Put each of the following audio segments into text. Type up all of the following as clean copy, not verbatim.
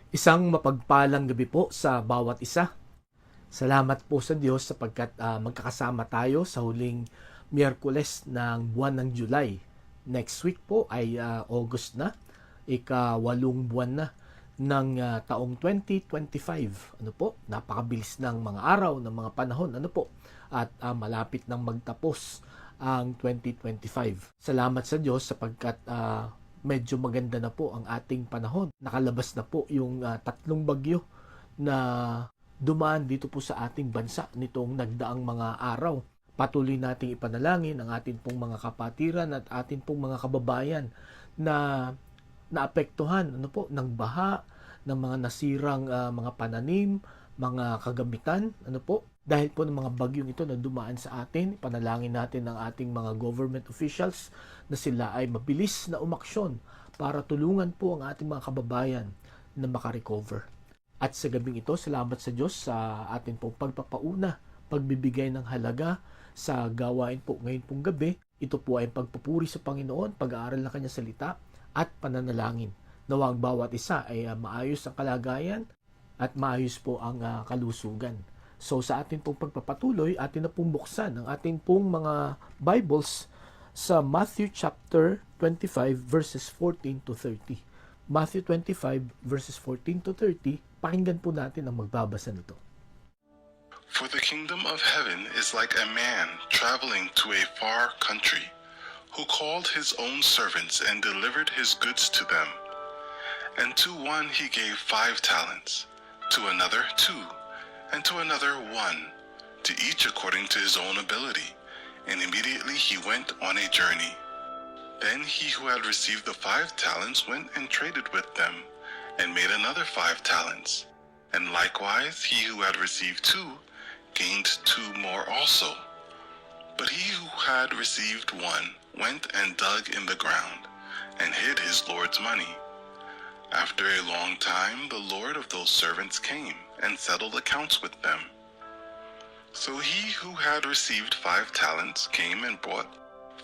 Isang mapagpalang gabi po sa bawat isa. Salamat po sa Diyos sapagkat magkakasama tayo sa huling Miyerkules ng buwan ng July. Next week po ay August na, ika-8 buwan na ng taong 2025. Ano po? Napakabilis ng mga araw, ng mga panahon. Ano po? At malapit nang magtapos ang 2025. Salamat sa Diyos sapagkat medyo maganda na po ang ating panahon. Nakalabas na po yung tatlong bagyo na dumaan dito po sa ating bansa nitong nagdaang mga araw. Patuloy nating ipanalangin ang ating pong mga kapatiran at ating pong mga kababayan na naapektuhan ng baha, ng mga nasirang mga pananim, mga kagamitan, dahil po ng mga bagyong ito na dumaan sa atin. Panalangin natin ang ating mga government officials na sila ay mabilis na umaksyon para tulungan po ang ating mga kababayan na makarecover. At sa gabing ito, salamat sa Diyos sa ating pong pagpapauna, pagbibigay ng halaga sa gawain po ngayon pong gabi. Ito po ay pagpupuri sa Panginoon, pag-aaral ng Kanyang salita at pananalangin. Nawa ang bawat isa ay maayos ang kalagayan at maayos po ang kalusugan. So sa ating pong pagpapatuloy, atin na pong buksan ang ating pong mga Bibles sa Matthew chapter 25 verses 14 to 30. Matthew 25 verses 14 to 30, pakinggan po natin ang magbabasa nito. For the kingdom of heaven is like a man traveling to a far country, who called his own servants and delivered his goods to them. And to one he gave 5 talents, to another 2, and to another 1, to each according to his own ability. And immediately he went on a journey. Then he who had received the 5 talents went and traded with them, and made another 5 talents. And likewise he who had received 2 gained 2 more also. But he who had received 1 went and dug in the ground, and hid his Lord's money. After a long time the Lord of those servants came, and settled accounts with them. So he who had received 5 talents came and brought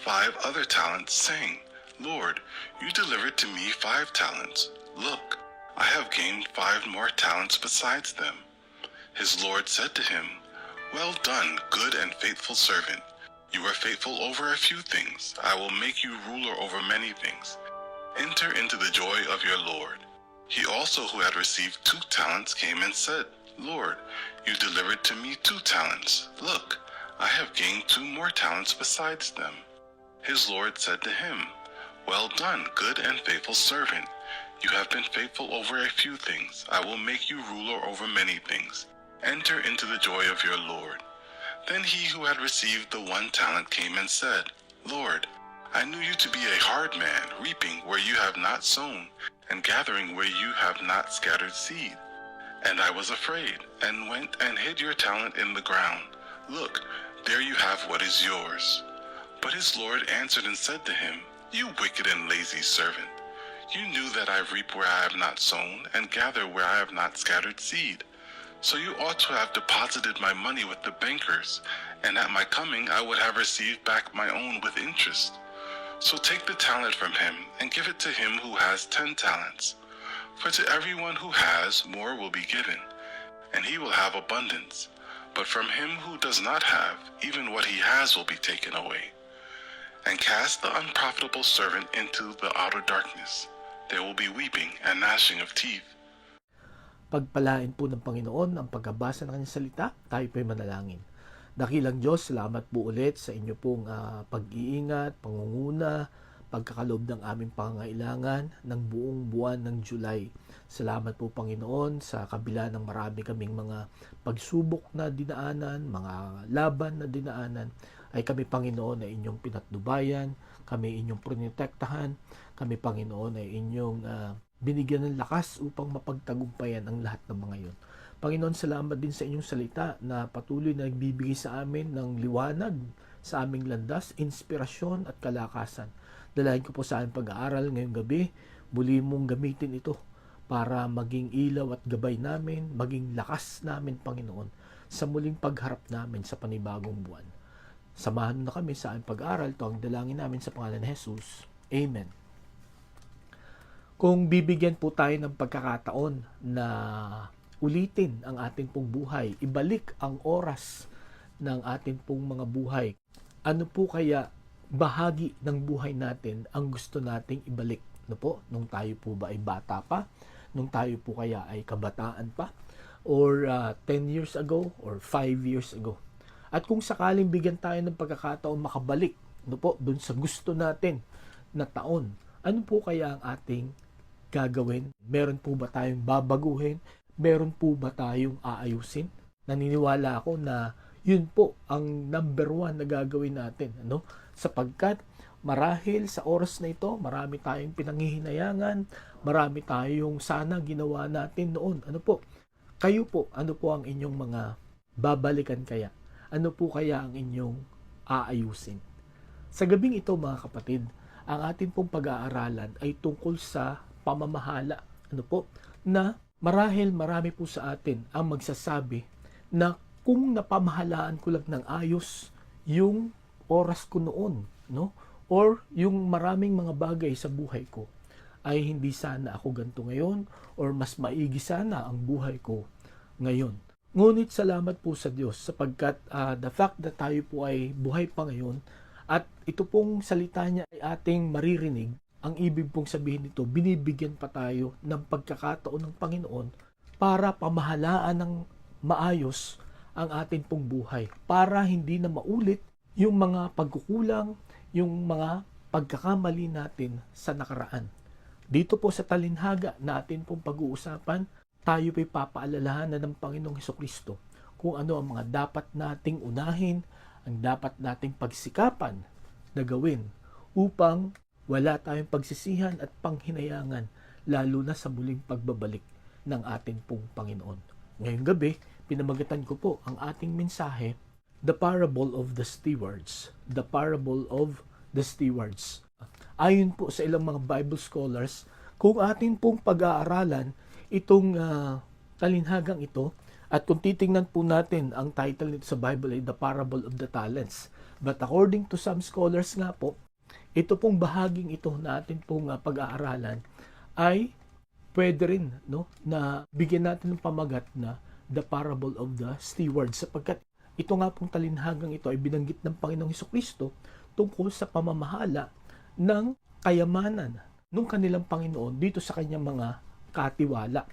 5 other talents, saying, Lord, you delivered to me 5 talents. Look, I have gained 5 more talents besides them. His Lord said to him, Well done, good and faithful servant. You are faithful over a few things. I will make you ruler over many things. Enter into the joy of your Lord. He also who had received 2 talents came and said, Lord, you delivered to me 2 talents. Look, I have gained 2 more talents besides them. His Lord said to him, Well done, good and faithful servant. You have been faithful over a few things. I will make you ruler over many things. Enter into the joy of your Lord. Then he who had received the 1 talent came and said, Lord, I knew you to be a hard man, reaping where you have not sown, and gathering where you have not scattered seed. And I was afraid, and went and hid your talent in the ground. Look, there you have what is yours. But his Lord answered and said to him, You wicked and lazy servant, you knew that I reap where I have not sown, and gather where I have not scattered seed. So you ought to have deposited my money with the bankers, and at my coming I would have received back my own with interest. So take the talent from him, and give it to him who has 10 talents. For to everyone who has, more will be given, and he will have abundance. But from him who does not have, even what he has will be taken away. And cast the unprofitable servant into the outer darkness. There will be weeping and gnashing of teeth. Pagpalain po ng Panginoon ang pagkabasa ng Kanyang salita, tayo po'y manalangin. Dakilang Diyos, salamat po ulit sa inyo pong pag-iingat, pangunguna, pagkakaloob ng aming pangangailangan ng buong buwan ng July. Salamat po Panginoon sa kabila ng marami kaming mga pagsubok na dinaanan, mga laban na dinaanan, ay kami Panginoon ay inyong pinatnubayan, kami inyong protektahan, kami Panginoon ay inyong binigyan ng lakas upang mapagtagumpayan ang lahat ng mga yon. Panginoon, salamat din sa inyong salita na patuloy na nagbibigay sa amin ng liwanag sa aming landas, inspirasyon at kalakasan. Dalayan ko po sa aming pag-aaral ngayong gabi, muli mong gamitin ito para maging ilaw at gabay namin, maging lakas namin, Panginoon, sa muling pagharap namin sa panibagong buwan. Samahan na kami sa aming pag-aaral. Ito ang dalangin namin sa pangalan ni Jesus. Amen. Kung bibigyan po tayo ng pagkakataon na ulitin ang ating pong buhay, ibalik ang oras ng ating pong mga buhay, ano po kaya bahagi ng buhay natin ang gusto nating ibalik? Ano po? Nung tayo po ba ay bata pa? Nung tayo po kaya ay kabataan pa? Or 10 years ago? Or 5 years ago? At kung sakaling bigyan tayo ng pagkakataon makabalik, ano po, dun sa gusto natin na taon, ano po kaya ang ating gagawin? Meron po ba tayong babaguhin? Meron po ba tayong aayusin? Naniniwala ako na yun po ang number one na gagawin natin. Ano? Sapagkat marahil sa oras na ito, marami tayong pinanghihinayangan, marami tayong sana ginawa natin noon. Ano po? Kayo po, ano po ang inyong mga babalikan kaya? Ano po kaya ang inyong aayusin? Sa gabing ito mga kapatid, ang atin pong pag-aaralan ay tungkol sa pamamahala. Ano po? Na marahil marami po sa atin ang magsasabi na kung napamahalaan ko lang ng ayos yung oras ko noon, no? Or yung maraming mga bagay sa buhay ko, ay hindi sana ako ganito ngayon or mas maigi sana ang buhay ko ngayon. Ngunit salamat po sa Diyos sapagkat the fact that tayo po ay buhay pa ngayon at ito pong salita niya ay ating maririnig, ang ibig pong sabihin nito, binibigyan pa tayo ng pagkakataon ng Panginoon para pamahalaan ng maayos ang ating pong buhay. Para hindi na maulit yung mga pagkukulang, yung mga pagkakamali natin sa nakaraan. Dito po sa talinhaga natin pong pag-uusapan, tayo po'y papaalalahanan ng Panginoong Hesukristo kung ano ang mga dapat nating unahin, ang dapat nating pagsikapan na gawin upang wala tayong pagsisihan at panghinayangan lalo na sa muling pagbabalik ng ating pong Panginoon. Ngayong gabi, pinamagatan ko po ang ating mensahe, The Parable of the Stewards. The Parable of the Stewards. Ayon po sa ilang mga Bible scholars, kung atin pong pag-aaralan itong talinhagang ito, at kung titingnan po natin ang title nito sa Bible ay The Parable of the Talents. But according to some scholars nga po, ito pong bahaging ito na atin pong pag-aaralan ay pwede rin na bigyan natin ng pamagat na The Parable of the Stewards sapagkat ito nga pong talinhagang ito ay binanggit ng Panginoong Hesukristo tungkol sa pamamahala ng kayamanan ng kanilang Panginoon dito sa kanyang mga katiwala.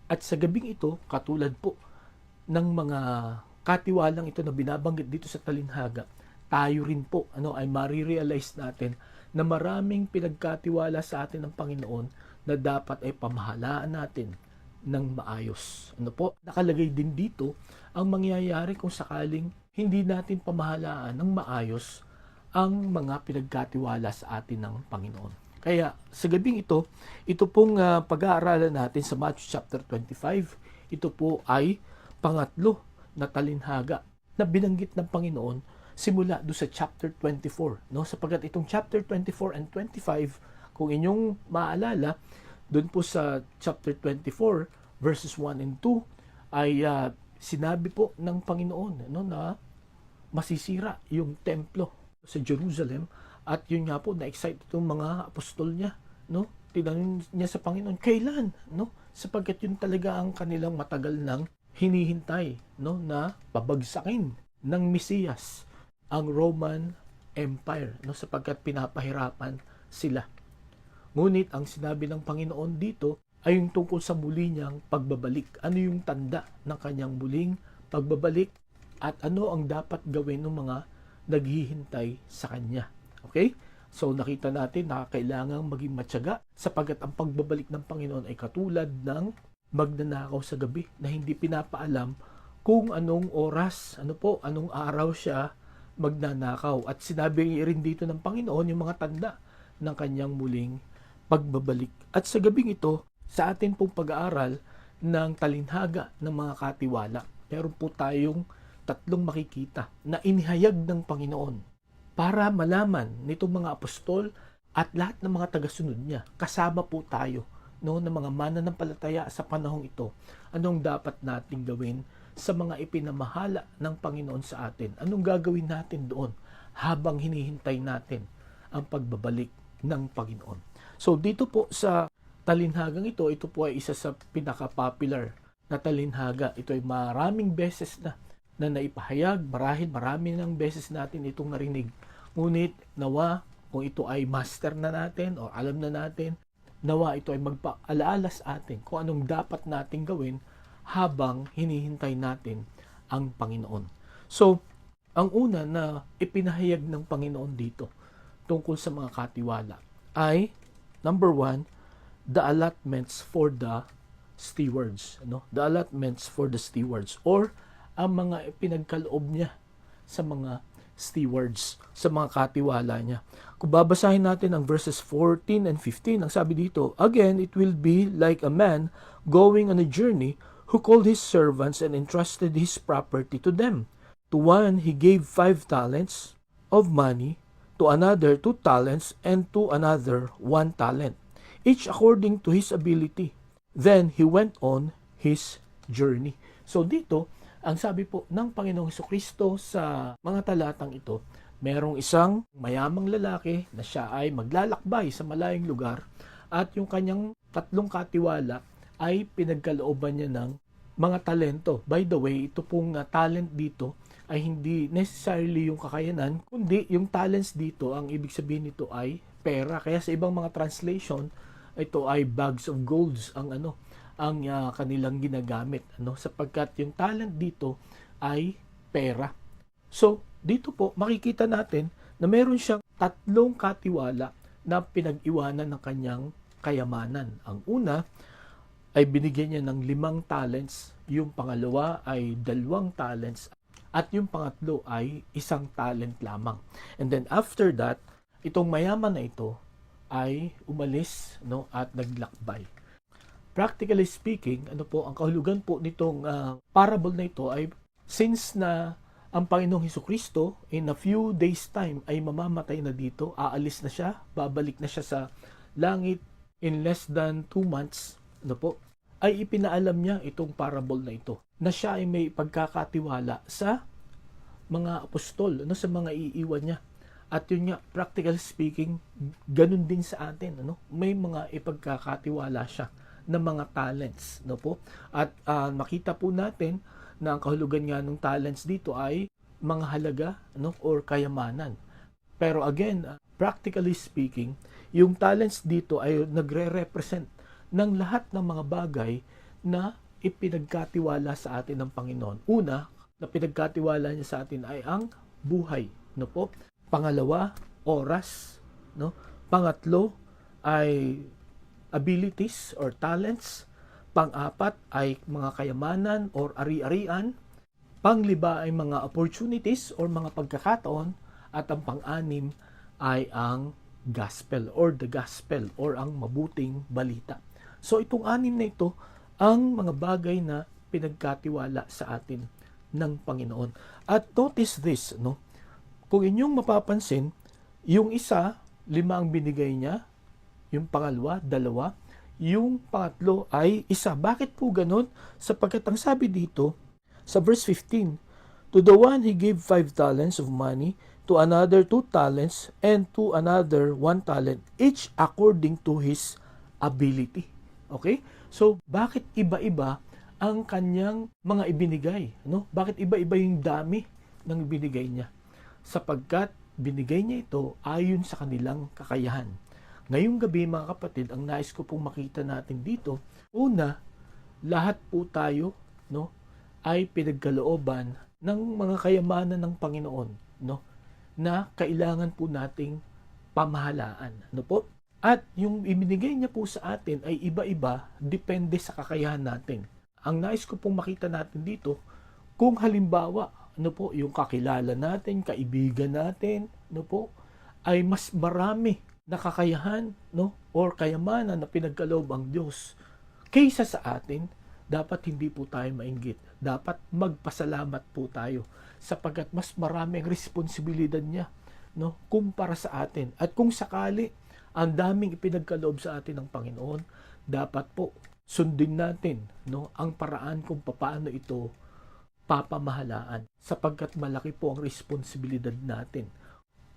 At sa gabing ito, katulad po ng mga katiwalang ito na binabanggit dito sa talinhaga, tayo rin po ay marirealize natin na maraming pinagkatiwala sa atin ng Panginoon na dapat ay pamahalaan natin ng maayos. Ano po? Nakalagay din dito ang mangyayari kung sakaling hindi natin pamahalaan ng maayos ang mga pinagkatiwala sa atin ng Panginoon. Kaya sa gabing ito pong pag-aaralan natin sa Matthew chapter 25, ito po ay pangatlo na talinhaga na binanggit ng Panginoon simula do sa chapter 24. Sapagkat itong chapter 24 and 25, kung inyong maalala, doon po sa chapter 24, verses 1 and 2, ay sinabi po ng Panginoon na masisira yung templo sa Jerusalem. At yun nga po, na-excite itong mga apostol niya. Tinanong niya sa Panginoon, kailan? Sapagkat yun talaga ang kanilang matagal nang hinihintay na pabagsakin ng Mesiyas ang Roman Empire, sapagkat pinapahirapan sila. Ngunit ang sinabi ng Panginoon dito ay yung tungkol sa muli niyang pagbabalik. Ano yung tanda ng kanyang muling pagbabalik at ano ang dapat gawin ng mga naghihintay sa kanya. Okay? So nakita natin na kailangang maging matyaga sapagkat ang pagbabalik ng Panginoon ay katulad ng magnanakaw sa gabi na hindi pinapaalam kung anong oras, anong araw siya magnanakaw. At sinabi rin dito ng Panginoon yung mga tanda ng kanyang muling pagbabalik. At sa gabing ito, sa atin pong pag-aaral ng talinhaga ng mga katiwala, meron po tayong tatlong makikita na inihayag ng Panginoon para malaman nitong mga apostol at lahat ng mga tagasunod niya. Kasama po tayo ng mga mananampalataya sa panahong ito. Anong dapat nating gawin sa mga ipinamahala ng Panginoon sa atin? Anong gagawin natin doon habang hinihintay natin ang pagbabalik ng Panginoon? So dito po sa talinhagang ito po ay isa sa pinaka-popular na talinhaga. Ito ay maraming beses na naipahayag, marami ng beses natin itong narinig. Ngunit nawa kung ito ay master na natin o alam na natin, nawa ito ay magpaalaala sa atin kung anong dapat nating gawin habang hinihintay natin ang Panginoon. So, ang una na ipinahayag ng Panginoon dito tungkol sa mga katiwala ay, number 1, the allotments for the stewards. The allotments for the stewards, or ang mga pinagkaloob niya sa mga stewards, sa mga katiwala niya. Kung babasahin natin ang verses 14 and 15, ang sabi dito, "Again, it will be like a man going on a journey who called his servants and entrusted his property to them. To one he gave 5 talents of money, to another 2 talents, and to another 1 talent, each according to his ability. Then he went on his journey." So dito, ang sabi po ng Panginoong Hesukristo sa mga talatang ito, merong isang mayamang lalaki na siya ay maglalakbay sa malayong lugar at yung kanyang 3 katiwala ay pinagkalooban niya ng mga talento. By the way, ito pong talent dito ay hindi necessarily yung kakayanan, kundi yung talents dito, ang ibig sabihin nito ay pera. Kaya sa ibang mga translation, ito ay bags of golds ang kanilang ginagamit, sapagkat yung talent dito ay pera. So, dito po makikita natin na meron siyang 3 katiwala na pinag-iwanan ng kanyang kayamanan. Ang una ay binigyan niya ng 5 talents, yung pangalawa ay 2 talents, at yung pangatlo ay 1 talent lamang. And then after that, itong mayaman na ito ay umalis at naglakbay. Practically speaking, ang kahulugan po nitong parable na ito ay, since na ang Panginoong Hesukristo in a few days time ay mamamatay na dito, aalis na siya, babalik na siya sa langit in less than 2 months, ay ipinaalam niya itong parable na ito, na siya ay may pagkakatiwala sa mga apostol, sa mga iiwan niya. At yun nga, practically speaking, ganun din sa atin, may mga ipagkakatiwala siya ng mga talents, At makita po natin na ang kahulugan nga ng talents dito ay mga halaga, or kayamanan. Pero again, practically speaking, yung talents dito ay nagre-represent ng lahat ng mga bagay na ipinagkatiwala sa atin ng Panginoon. Una, na pinagkatiwala niya sa atin ay ang buhay, Pangalawa, oras, Pangatlo ay abilities or talents. Pang-4 ay mga kayamanan or ari-arian. Pang-5 ay mga opportunities or mga pagkakataon. At ang pang-6 ay ang gospel or the gospel or ang mabuting balita. So itong 6 na ito ang mga bagay na pinagkatiwala sa atin ng Panginoon. At notice this, kung inyong mapapansin, yung isa, 5 ang binigay niya, yung pangalawa, 2, yung pangatlo ay 1. Bakit po ganun? Sapagkat ang sabi dito, sa verse 15, "To the one he gave 5 talents of money, to another 2 talents, and to another 1 talent, each according to his ability." Okay? So, bakit iba-iba ang kanyang mga ibinigay? Bakit iba-iba yung dami ng ibinigay niya? Sapagkat binigay niya ito ayon sa kanilang kakayahan. Ngayong gabi mga kapatid, ang nais ko pong makita natin dito, una, lahat po tayo ay pinagkalooban ng mga kayamanan ng Panginoon na kailangan po nating pamahalaan. At yung ibinigay niya po sa atin ay iba-iba, depende sa kakayahan natin. Ang nais ko pong makita natin dito, kung halimbawa, yung kakilala natin, kaibigan natin, ay mas marami na kakayahan, or kayamanan na pinagkaloob ang Diyos kaysa sa atin, dapat hindi po tayo mainggit. Dapat magpasalamat po tayo sapagkat mas marami ang responsibilidad niya kumpara sa atin. At kung sakali ang daming ipinagkaloob sa atin ng Panginoon, dapat po sundin natin ang paraan kung paano ito papamahalaan sapagkat malaki po ang responsibilidad natin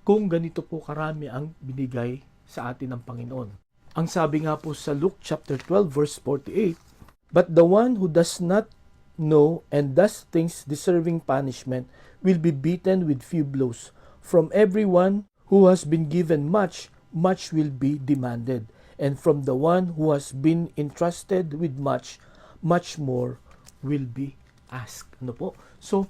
kung ganito po karami ang binigay sa atin ng Panginoon. Ang sabi nga po sa Luke chapter 12 verse 48, "But the one who does not know and does things deserving punishment will be beaten with few blows. From everyone who has been given much, much will be demanded. And from the one who has been entrusted with much, much more will be asked." Ano po? So,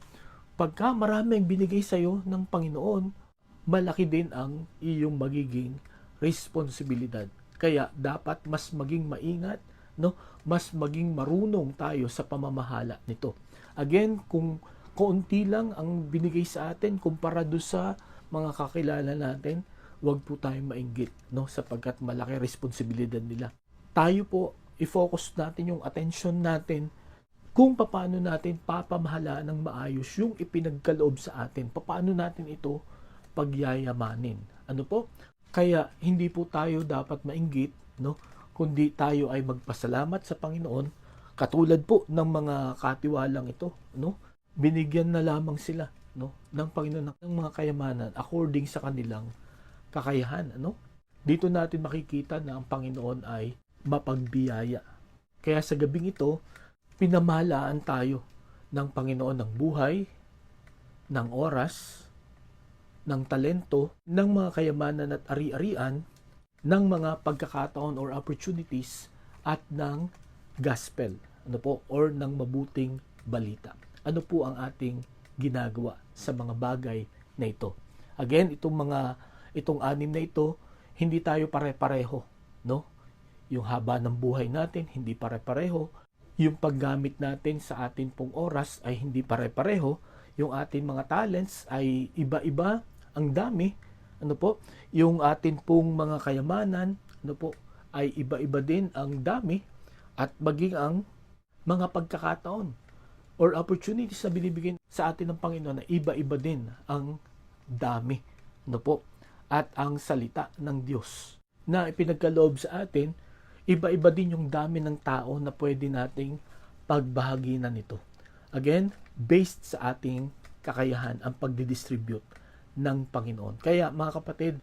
pagka marami ang binigay sa iyo ng Panginoon, malaki din ang iyong magiging responsibilidad. Kaya dapat mas maging maingat, no? Mas maging marunong tayo sa pamamahala nito. Again, kung kaunti lang ang binigay sa atin kumpara do sa mga kakilala natin, wag po tayong mainggit, no? Sapagkat malaki responsibilidad nila. Tayo po, i-focus natin yung attention natin kung paano natin papamahalaan ng maayos yung ipinagkaloob sa atin. Paano natin ito pagyayamanin. Ano po? Kaya hindi po tayo dapat mainggit, no? Kundi tayo ay magpasalamat sa Panginoon, katulad po ng mga katiwalang ito, no? Binigyan na lamang sila, no, ng Panginoon ng mga kayamanan according sa kanilang kakayahan, ano? Dito natin makikita na ang Panginoon ay mapagbiyaya. Kaya sa gabing ito, pinamahalaan tayo ng Panginoon ng buhay, ng oras, ng talento, ng mga kayamanan at ari-arian, ng mga pagkakataon or opportunities, at ng gospel, ano po, or ng mabuting balita. Ano po ang ating ginagawa sa mga bagay na ito? Again, itong anim na ito, hindi tayo pare-pareho, no? Yung haba ng buhay natin, hindi pare-pareho. Yung paggamit natin sa atin pong oras ay hindi pare-pareho. Yung ating mga talents ay iba-iba, ang dami, ano po? Yung atin pong mga kayamanan, ano po, ay iba-iba din ang dami, at maging ang mga pagkakataon or opportunities na binibigyan sa atin ng Panginoon na iba-iba din ang dami, ano po? At ang salita ng Diyos na ipinagkaloob sa atin, iba-iba din yung dami ng tao na pwede nating pagbahaginan nito. Again, based sa ating kakayahan ang pagdidistribute ng Panginoon. Kaya mga kapatid,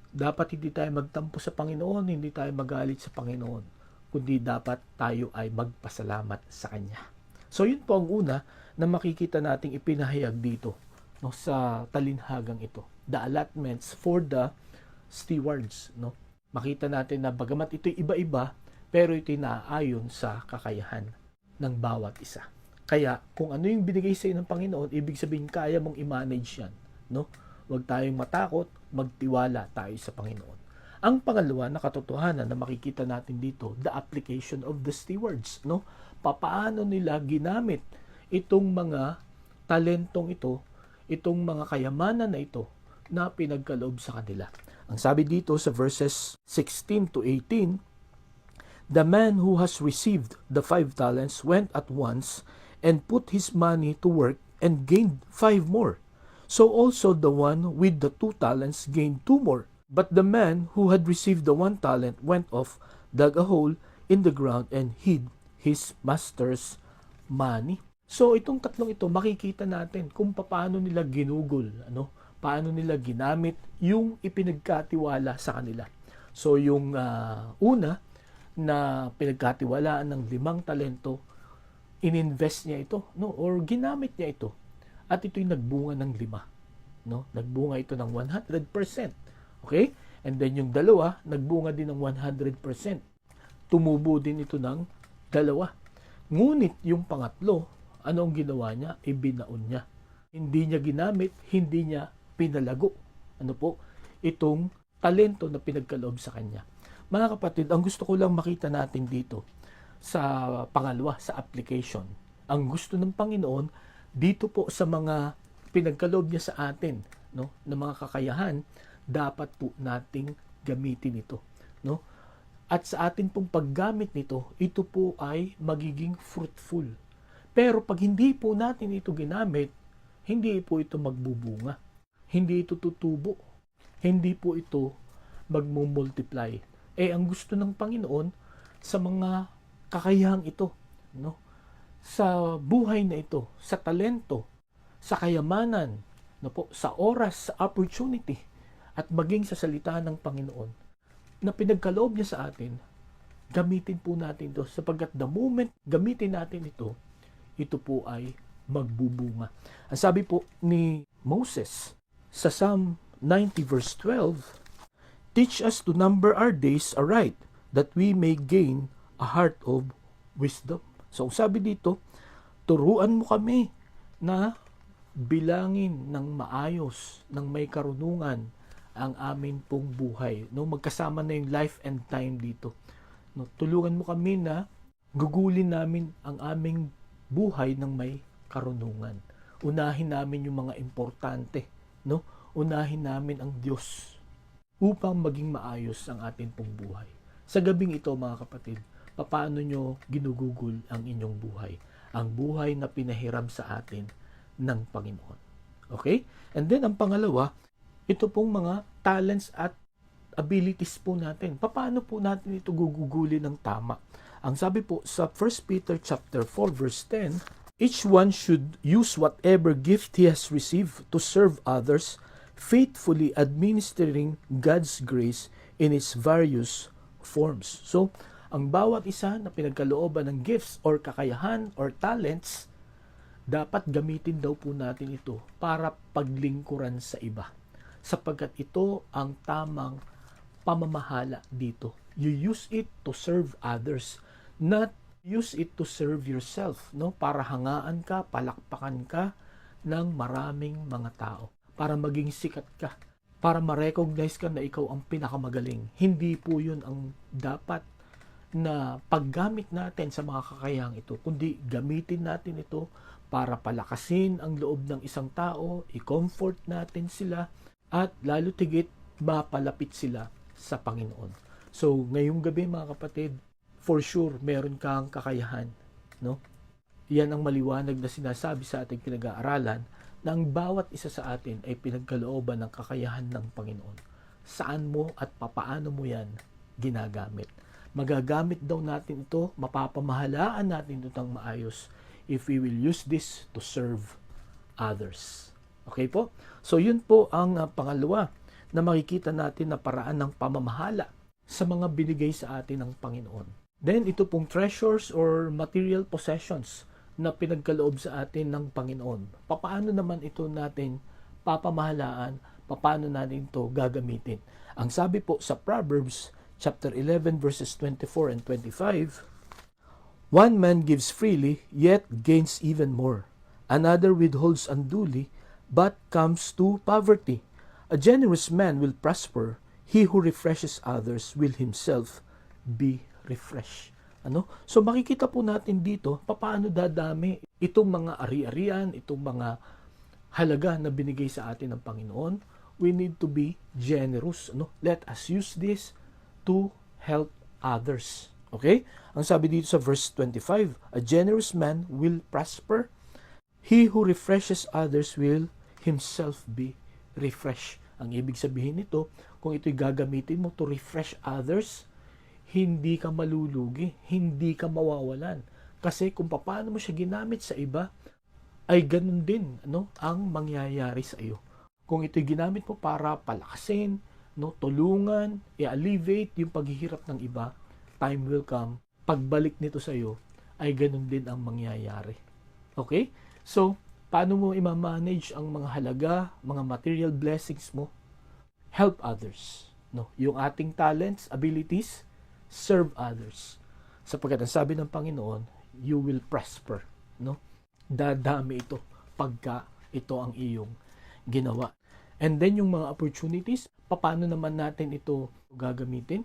dapat hindi tayo magtampo sa Panginoon, hindi tayo magalit sa Panginoon, kundi dapat tayo ay magpasalamat sa Kanya. So yun po ang una na makikita nating ipinahayag dito, no, sa talinhagang ito. The allotments for the stewards, no? Makita natin na bagamat ito'y iba-iba, pero ito'y naaayon sa kakayahan ng bawat isa. Kaya kung ano yung binigay sa iyo ng Panginoon, ibig sabihin kaya mong i-manage yan, no? Huwag tayong matakot, magtiwala tayo sa Panginoon. Ang pangalawa na katotohanan na makikita natin dito, the application of the stewards, no? Papaano nila ginamit itong mga talentong ito, itong mga kayamanan na ito na pinagkaloob sa kanila. Ang sabi dito sa verses 16 to 18, "The man who has received the 5 talents went at once and put his money to work and gained 5 more. So also the one with the 2 talents gained 2 more. But the man who had received the 1 talent went off, dug a hole in the ground, and hid his master's money." So itong tatlong ito, makikita natin kung paano nila ginugol, ano? Paano nila ginamit yung ipinagkatiwala sa kanila. So yung una na pinagkatiwalaan ng 5 talento, ininvest niya ito, no? Or ginamit niya ito. At ito'y nagbunga ng 5, no? Nagbunga ito ng 100%. Okay? And then yung dalawa, nagbunga din ng 100%. Tumubo din ito ng 2. Ngunit yung pangatlo, anong ginawa niya? Ibinaon niya. Hindi niya ginamit, hindi niya pinalago. Ano po? Itong talento na pinagkaloob sa kanya. Mga kapatid, ang gusto ko lang makita natin dito sa pangalawa, sa application. Ang gusto ng Panginoon dito po sa mga pinagkaloob niya sa atin, no, na mga kakayahan, dapat po nating gamitin ito, no? At sa atin pong paggamit nito, ito po ay magiging fruitful. Pero pag hindi po natin ito ginamit, hindi po ito magbubunga. Hindi ito tutubo. Hindi po ito magmumultiply. Ang gusto ng Panginoon sa mga kakayahang ito, no? Sa buhay na ito, sa talento, sa kayamanan, no po, sa oras, sa opportunity, at maging sa salita ng Panginoon, na pinagkaloob niya sa atin, gamitin po natin ito sapagkat the moment gamitin natin ito, ito po ay magbubunga. Ang sabi po ni Moses sa Psalm 90 verse 12, "Teach us to number our days aright, that we may gain a heart of wisdom." So, sabi dito, turuan mo kami na bilangin ng maayos, ng may karunungan ang amin pong buhay. No, magkasama na yung life and time dito. No, tulungan mo kami na gugulin namin ang aming buhay ng may karunungan. Unahin namin yung mga importante, no? Unahin namin ang Diyos upang maging maayos ang atin pong buhay. Sa gabing ito, mga kapatid, paano nyo ginugugol ang inyong buhay? Ang buhay na pinahiram sa atin ng Panginoon. Okay? And then, ang pangalawa, ito pong mga talents at abilities po natin. Paano po natin ito gugugulin ng tama? Ang sabi po sa 1 Peter chapter 4 verse 10, "Each one should use whatever gift he has received to serve others, faithfully administering God's grace in its various forms." So, ang bawat isa na pinagkalooban ng gifts or kakayahan or talents, dapat gamitin daw po natin ito para paglingkuran sa iba. Sapagkat ito ang tamang pamamahala dito. You use it to serve others, not use it to serve yourself, no? Para hangaan ka, palakpakan ka ng maraming mga tao, para maging sikat ka, para ma-recognize ka na ikaw ang pinakamagaling. Hindi po 'yun ang dapat na paggamit natin sa mga kakayahang ito, kundi gamitin natin ito para palakasin ang loob ng isang tao, i-comfort natin sila, at lalo tigit mapalapit sila sa Panginoon. So, ngayong gabi mga kapatid, for sure, meron kang kakayahan, no? Yan ang maliwanag na sinasabi sa ating pinag-aaralan na ang bawat isa sa atin ay pinagkalooban ng kakayahan ng Panginoon. Saan mo at papaano mo yan ginagamit? Magagamit daw natin ito, mapapamahalaan natin ito ng maayos if we will use this to serve others. Okay po? So, yun po ang pangalawa na makikita natin na paraan ng pamamahala sa mga binigay sa atin ng Panginoon. Then, ito pong treasures or material possessions na pinagkaloob sa atin ng Panginoon. Paano naman ito natin papamahalaan? Paano natin ito gagamitin? Ang sabi po sa Proverbs chapter 11 verses 24 and 25, "One man gives freely, yet gains even more. Another withholds unduly, but comes to poverty. A generous man will prosper. He who refreshes others will himself be refreshed." Ano? So makikita po natin dito paano dadami itong mga ari-arian, itong mga halaga na binigay sa atin ng Panginoon. We need to be generous. Ano? Let us use this to help others. Okay? Ang sabi dito sa verse 25, "A generous man will prosper. He who refreshes others will himself be refreshed." Ang ibig sabihin nito, kung ito'y gagamitin mo to refresh others, hindi ka malulugi, hindi ka mawawalan. Kasi kung paano mo siya ginamit sa iba, ay ganun din ang mangyayari sa iyo. Kung ito'y ginamit mo para palakasin, tulungan, i-alleviate yung paghihirap ng iba, time will come, pagbalik nito sa iyo, ay ganun din ang mangyayari. Okay? So, paano mo i-manage ang mga halaga, mga material blessings mo? Help others. Yung ating talents, abilities, serve others. Sapagkat ang sabi ng Panginoon, you will prosper. Dadami ito pagka ito ang iyong ginawa. And then yung mga opportunities, paano naman natin ito gagamitin?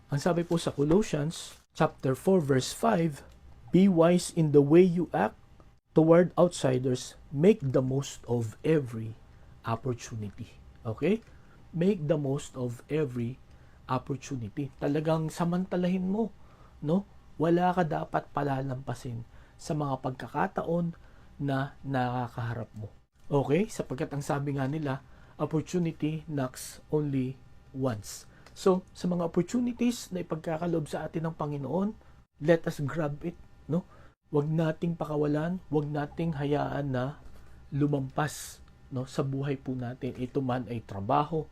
Ang sabi po sa Colossians chapter 4 verse 5, "Be wise in the way you act toward outsiders, make the most of every opportunity." Okay? Make the most of every opportunity. Talagang samantalahin mo, Wala ka dapat palalampasin sa mga pagkakataon na nakakaharap mo. Okay? Sapagkat ang sabi nga nila, opportunity knocks only once. So, sa mga opportunities na ipagkakaloob sa atin ng Panginoon, let us grab it, Huwag nating pakawalan, huwag nating hayaan na lumampas, sa buhay po natin. Ito man ay trabaho,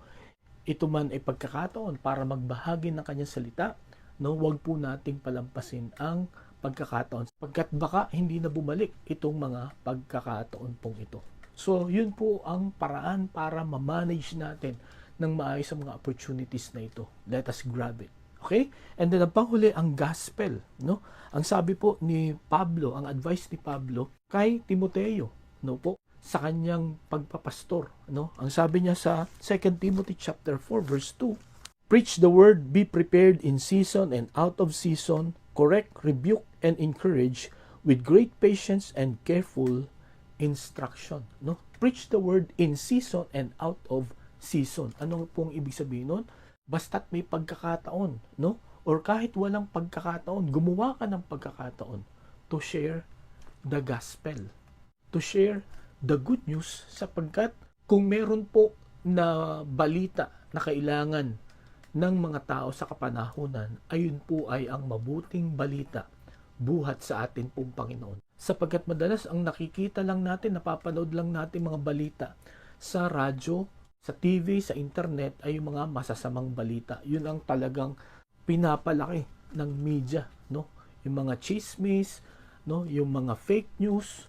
ito man ay pagkakataon para magbahagi ng kanyang salita, no, wag po nating palampasin ang pagkakataon pagkat baka hindi na bumalik itong mga pagkakataon pong ito. So, yun po ang paraan para ma-manage natin ng maayos ang mga opportunities na ito. Let us grab it. Okay? And then, ang panghuli, ang gospel. No? Ang sabi po ni Pablo, ang advice ni Pablo kay Timoteo, no po, sa kanyang pagpapastor. No? Ang sabi niya sa 2 Timothy chapter 4, verse 2, preach the word, be prepared in season and out of season, correct, rebuke, and encourage with great patience and careful instruction. No? Preach the word in season and out of season. Ano pong ibig sabihin nun? Basta't may pagkakataon, no? Or kahit walang pagkakataon, gumawa ka ng pagkakataon to share the gospel, to share the good news, sapagkat kung meron po na balita na kailangan ng mga tao sa kapanahunan, ayun po ay ang mabuting balita buhat sa atin pong Panginoon. Sapagkat madalas ang nakikita lang natin, napapanood lang natin mga balita sa radyo, sa TV, sa internet ay yung mga masasamang balita. Yun ang talagang pinapalaki ng media, no? Yung mga chismis, no? Yung mga fake news.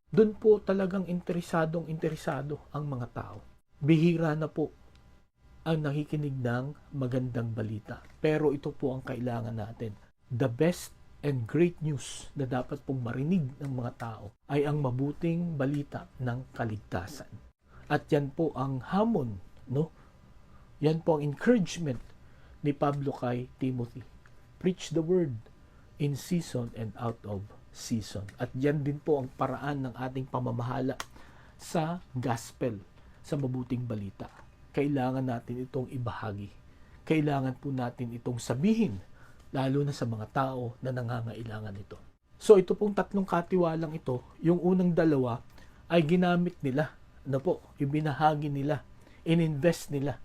Doon po talagang interesado ang mga tao. Bihira na po ang nakikinig ng magandang balita. Pero ito po ang kailangan natin. The best and great news na dapat pong marinig ng mga tao ay ang mabuting balita ng kaligtasan. At yan po ang hamon, no? Yan po ang encouragement ni Pablo kay Timothy. Preach the word in season and out of season. At yan din po ang paraan ng ating pamamahala sa gospel, sa mabuting balita. Kailangan natin itong ibahagi. Kailangan po natin itong sabihin, lalo na sa mga tao na nangangailangan ito. So ito pong tatlong katiwalang ito, yung unang dalawa ay ginamit nila, ano po, ibinahagi nila, ininvest nila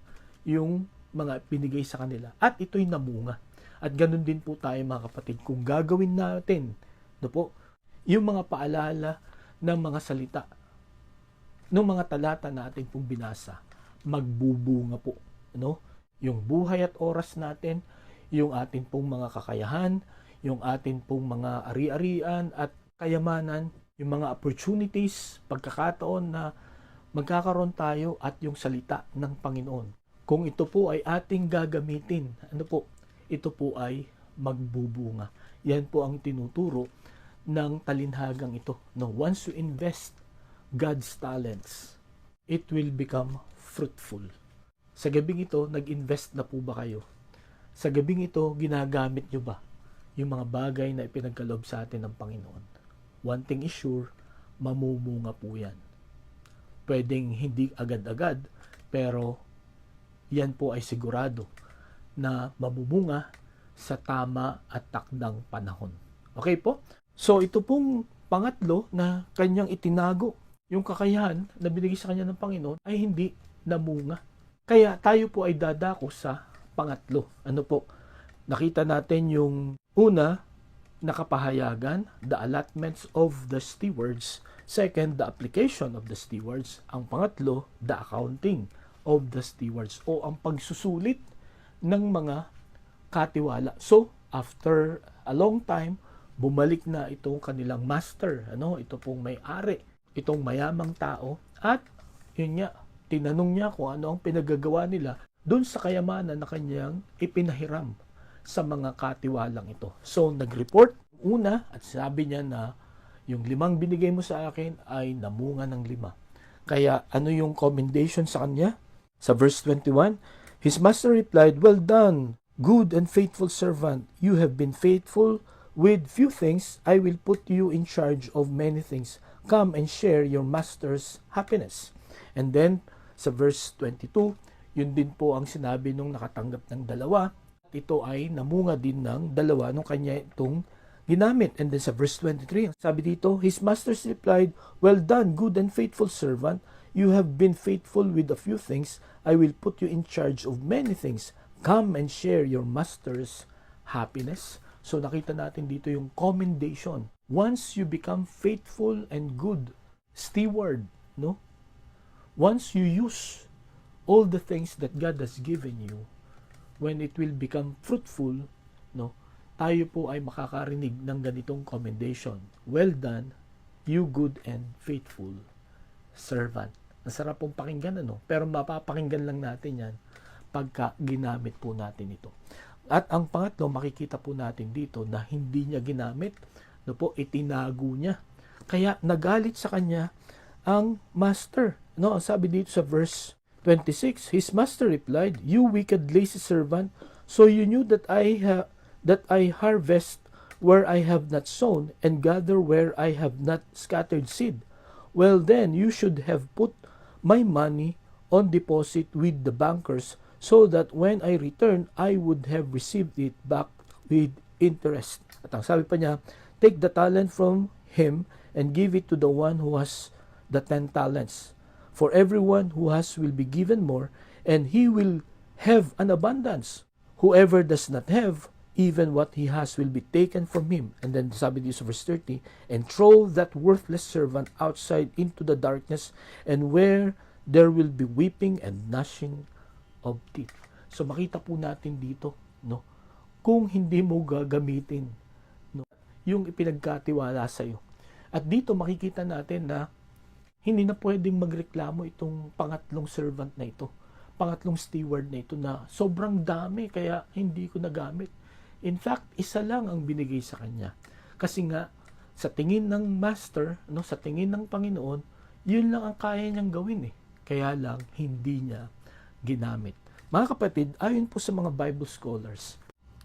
yung mga pinigay sa kanila. At ito'y namunga. At ganun din po tayo mga kapatid, kung gagawin natin, ano po, yung mga paalala ng mga salita, ng mga talata natin pong binasa, magbubunga po. Ano? Yung buhay at oras natin, yung atin pong mga kakayahan, yung atin pong mga ari-arian at kayamanan, yung mga opportunities, pagkakataon na magkakaroon tayo at yung salita ng Panginoon. Kung ito po ay ating gagamitin, ano po, ito po ay magbubunga. Yan po ang tinuturo ng talinhagang ito. No, once you invest God's talents, it will become fruitful. Sa gabing ito, nag-invest na po ba kayo? Sa gabing ito, ginagamit nyo ba yung mga bagay na ipinagkaloob sa atin ng Panginoon? One thing is sure, mamumunga po yan. Pwedeng hindi agad-agad, pero yan po ay sigurado na mamumunga sa tama at takdang panahon. Okay po? So ito pong pangatlo na kanyang itinago, yung kakayahan na binigay sa kanya ng Panginoon ay hindi namunga. Kaya tayo po ay dadako sa pangatlo. Ano po? Nakita natin yung una, nakapahayagan, the allotments of the stewards. Second, the application of the stewards. Ang pangatlo, the accounting of the stewards o ang pagsusulit ng mga katiwala. So, after a long time, bumalik na itong kanilang master. Ano? Ito pong may-ari, itong mayamang tao at yun nga, tinanong niya kung ano ang pinagagawa nila doon sa kayamanan na kanyang ipinahiram sa mga katiwalang ito. So, nag-report una at sabi niya na yung 5 binigay mo sa akin ay namunga ng 5. Kaya ano yung commendation sa kanya? Sa verse 21, his master replied, well done, good and faithful servant. You have been faithful with few things. I will put you in charge of many things. Come and share your master's happiness. And then, sa verse 22, yun din po ang sinabi nung nakatanggap ng 2. Ito ay namunga din ng 2 nung kanya itong ginamit. And then sa verse 23, sabi dito, his master replied, well done, good and faithful servant. You have been faithful with a few things. I will put you in charge of many things. Come and share your master's happiness. So nakita natin dito yung commendation. Once you become faithful and good steward, no? Once you use all the things that God has given you, when it will become fruitful, no, tayo po ay makakarinig ng ganitong commendation. Well done, you good and faithful servant. Ang sarap pong pakinggan, ano? Pero mapapakinggan lang natin yan pagka ginamit po natin ito. At ang pangatlo, makikita po natin dito na hindi niya ginamit, no po, itinago niya. Kaya nagalit sa kanya ang master. No, ang sabi dito sa verse 26, his master replied, "You wicked, lazy servant, so you knew that I harvest where I have not sown, and gather where I have not scattered seed. Well then, you should have put my money on deposit with the bankers, so that when I return, I would have received it back with interest." At ang sabi pa niya, take the talent from him and give it to the one who has the 10 talents. For everyone who has will be given more, and he will have an abundance. Whoever does not have, even what he has will be taken from him. And then sabi dito sa verse 30, and throw that worthless servant outside into the darkness, and where there will be weeping and gnashing of teeth. So makita po natin dito, no, kung hindi mo gagamitin, no, yung ipinagkatiwala sa iyo. At dito makikita natin na hindi na pwedeng magreklamo itong pangatlong servant na ito, pangatlong steward na ito, na sobrang dami kaya hindi ko nagamit. In fact, isa lang ang binigay sa kanya. Kasi nga, sa tingin ng master, no, sa tingin ng Panginoon, yun lang ang kaya niyang gawin eh. Kaya lang, hindi niya ginamit. Mga kapatid, ayon po sa mga Bible scholars,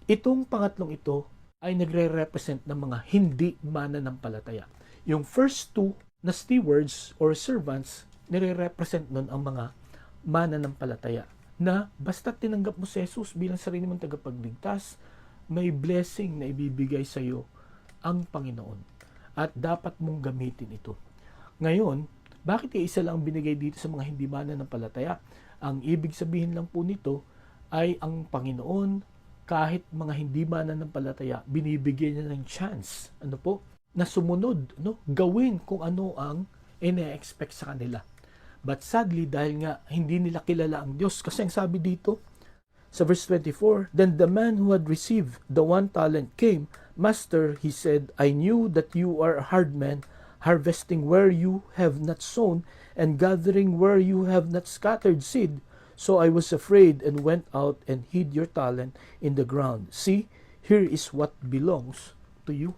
itong pangatlong ito ay nagre-represent ng mga hindi mananampalataya. Yung first two na stewards or servants, nire-represent nun ang mga mananampalataya na basta tinanggap mo si Jesus bilang sarili mong tagapagligtas, may blessing na ibibigay sa iyo ang Panginoon. At dapat mong gamitin ito. Ngayon, bakit isa lang binigay dito sa mga hindi mananampalataya? Ang ibig sabihin lang po nito ay ang Panginoon, kahit mga hindi mananampalataya, binibigyan niya ng chance, ano po, na sumunod, no, gawin kung ano ang ine-expect sa kanila. But sadly, dahil nga hindi nila kilala ang Diyos, kasi ang sabi dito sa verse 24, then the man who had received the 1 talent came. Master, he said, I knew that you are a hard man, harvesting where you have not sown, and gathering where you have not scattered seed. So I was afraid and went out and hid your talent in the ground. See, here is what belongs to you.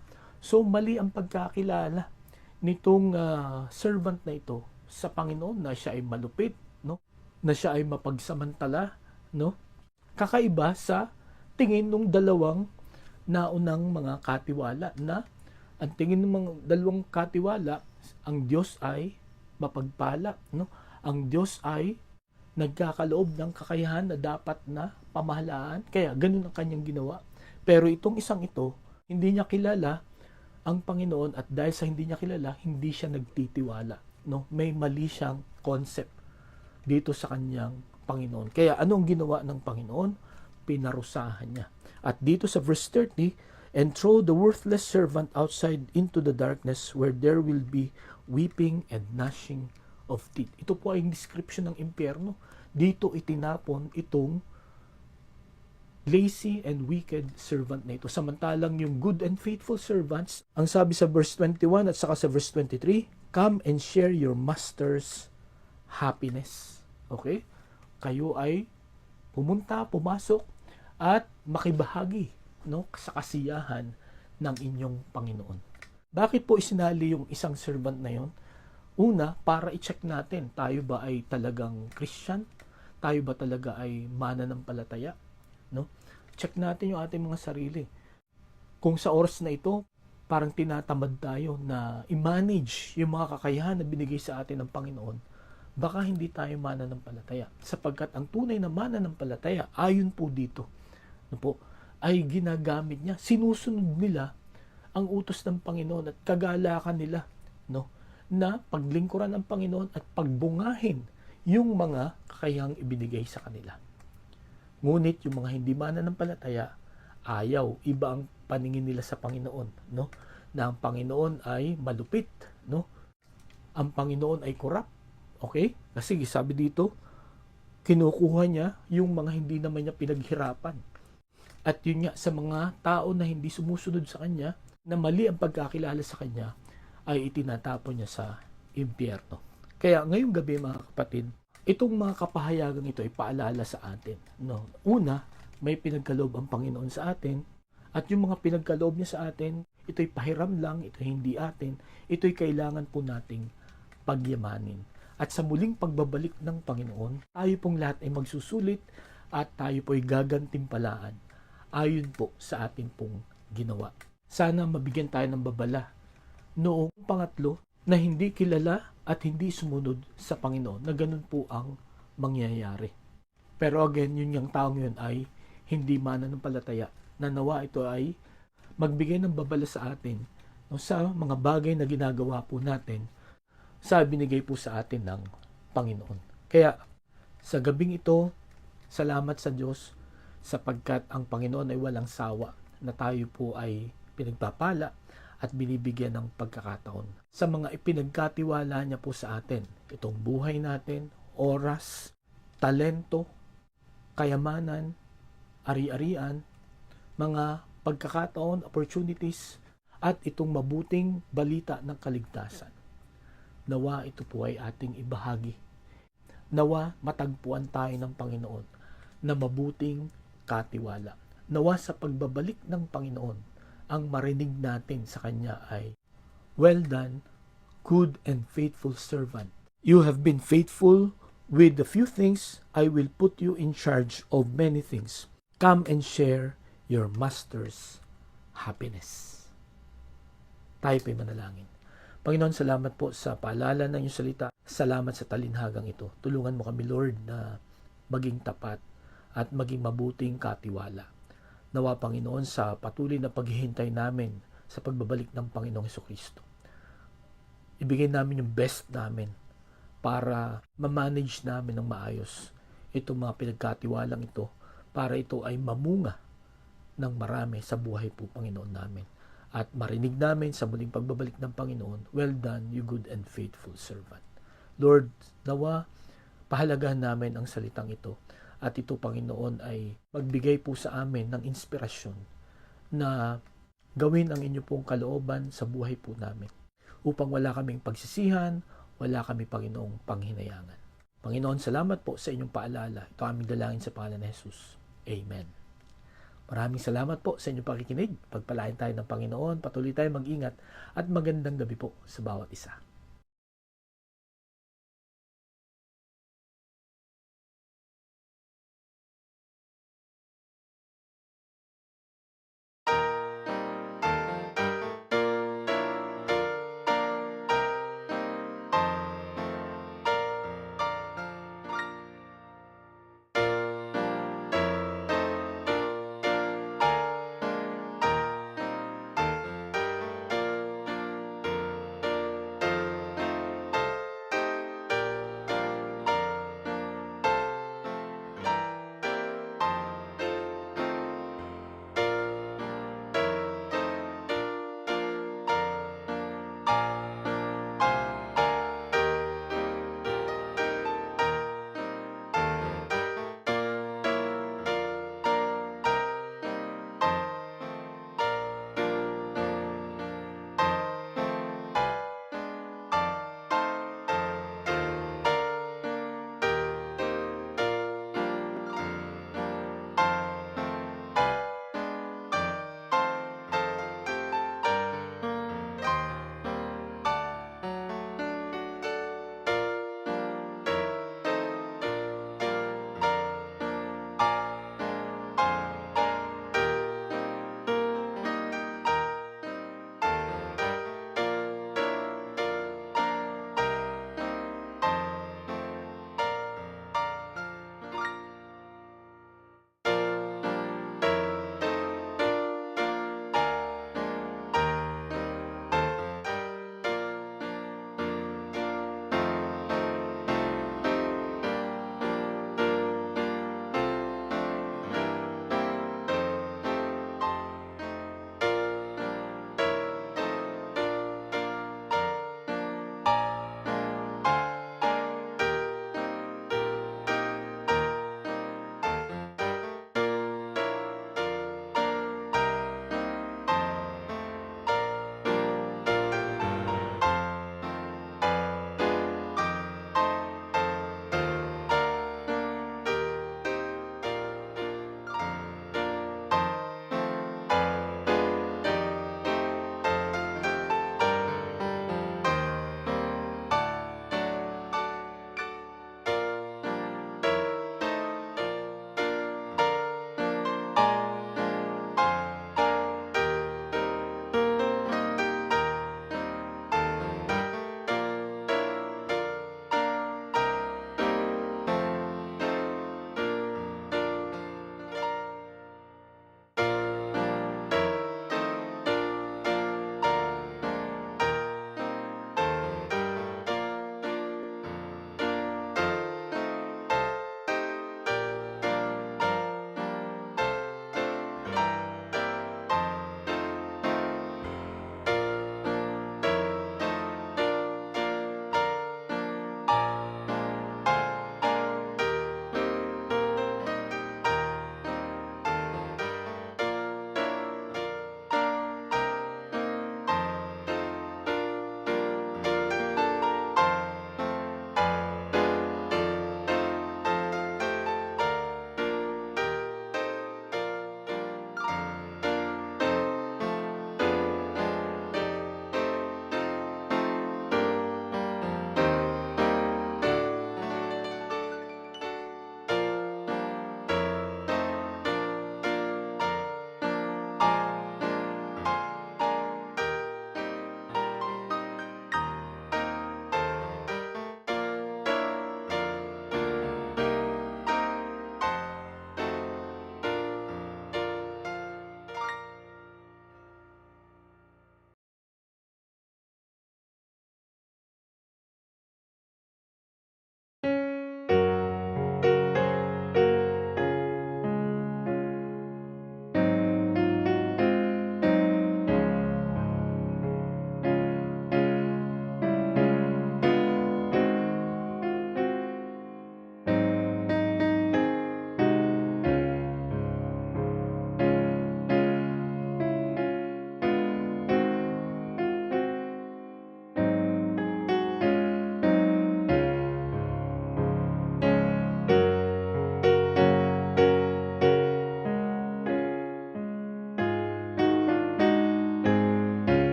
So mali ang pagkakilala nitong servant na ito sa Panginoon, na siya ay malupit, no? Na siya ay mapagsamantala, no? Kakaiba sa tingin ng dalawang naunang mga katiwala, na ang tingin ng mga dalawang katiwala, ang Diyos ay mapagpala, no? Ang Diyos ay nagkakaloob ng kakayahan na dapat na pamahalaan, kaya ganun ang kanyang ginawa. Pero itong isang ito, hindi niya kilala ang Panginoon, at dahil sa hindi niya kilala, hindi siya nagtitiwala, no? May mali siyang concept dito sa kanyang Panginoon. Kaya anong ginawa ng Panginoon? Pinarusahan niya. At dito sa verse 30, and throw the worthless servant outside into the darkness, where there will be weeping and gnashing of teeth. Ito po ay description ng impyerno. Dito itinapon itong lazy and wicked servant na ito. Samantalang yung good and faithful servants, ang sabi sa verse 21 at saka sa verse 23, come and share your master's happiness. Okay? Kayo ay pumasok at makibahagi, no, sa kasiyahan ng inyong Panginoon. Bakit po isinali yung isang servant na yon? Una, para i-check natin, tayo ba ay talagang Christian? Tayo ba talaga ay mananampalataya? No? Check natin yung ating mga sarili. Kung sa oras na ito, parang tinatamad tayo na i-manage yung mga kakayahan na binigay sa atin ng Panginoon, baka hindi tayo mananampalataya. Sapagkat ang tunay na mananampalataya, ayon po dito, no po, ay ginagamit niya, sinusunod nila ang utos ng Panginoon at kagalakan nila, no, na paglingkuran ng Panginoon at pagbungahin yung mga kakayahang ibinigay sa kanila. Ngunit yung mga hindi mananampalataya, ayaw, iba ang paningin nila sa Panginoon, no? Na ang Panginoon ay malupit, no? Ang Panginoon ay corrupt. Okay? Kasi sabi dito, Kinukuha niya yung mga hindi naman niya pinaghirapan. At yun nga, sa mga tao na hindi sumusunod sa kanya, na mali ang pagkakilala sa kanya, ay itinatapon niya sa impyerno. Kaya ngayong gabi mga kapatid, itong mga kapahayagang ito ay paalala sa atin. No? Una, may pinagkaloob ang Panginoon sa atin, at yung mga pinagkaloob niya sa atin, ito'y pahiram lang, ito'y hindi atin, ito'y kailangan po nating pagyamanin. At sa muling pagbabalik ng Panginoon, tayo pong lahat ay magsusulit at tayo po'y gagantimpalaan ayon po sa ating pong ginawa. Sana mabigyan tayo ng babala noong pangatlo na hindi kilala at hindi sumunod sa Panginoon, na ganun po ang mangyayari. Pero again, yun yung taong yun ay hindi mananampalataya, na nawa ito ay magbigay ng babala sa atin no, sa mga bagay na ginagawa po natin sa binigay po sa atin ng Panginoon. Kaya sa gabing ito, salamat sa Diyos sapagkat ang Panginoon ay walang sawa na tayo po ay pinagpapala at binibigyan ng pagkakataon sa mga ipinagkatiwala niya po sa atin. Itong buhay natin, oras, talento, kayamanan, ari-arian, mga pagkakataon, opportunities, at itong mabuting balita ng kaligtasan. Nawa ito po ay ating ibahagi. Nawa matagpuan tayo ng Panginoon na mabuting katiwala. Nawa sa pagbabalik ng Panginoon, ang marinig natin sa Kanya ay, "Well done, good and faithful servant. You have been faithful with a few things. I will put you in charge of many things. Come and share your master's happiness." Tayo po'y manalangin. Panginoon, salamat po sa paalala ng iyong salita. Salamat sa talinhagang ito. Tulungan mo kami, Lord, na maging tapat at maging mabuting katiwala. Nawa, Panginoon, sa patuloy na paghihintay namin sa pagbabalik ng Panginoong Hesukristo, ibigay namin yung best namin para ma-manage namin ng maayos itong mga pinagkatiwalang ito, para ito ay mamunga ng marami sa buhay po, Panginoon namin. At marinig namin sa muling pagbabalik ng Panginoon, "Well done, you good and faithful servant." Lord, nawa, pahalagahan namin ang salitang ito. At ito, Panginoon, ay magbigay po sa amin ng inspirasyon na gawin ang inyo pong kalooban sa buhay po namin, upang wala kaming pagsisihan, wala kami, Panginoong, panghinayangan. Panginoon, salamat po sa inyong paalala. Ito aming dalangin sa pangalan ni Jesus. Amen. Maraming salamat po sa inyong pakikinig. Pagpalain tayo ng Panginoon, patuloy tayo mag-ingat at magandang gabi po sa bawat isa.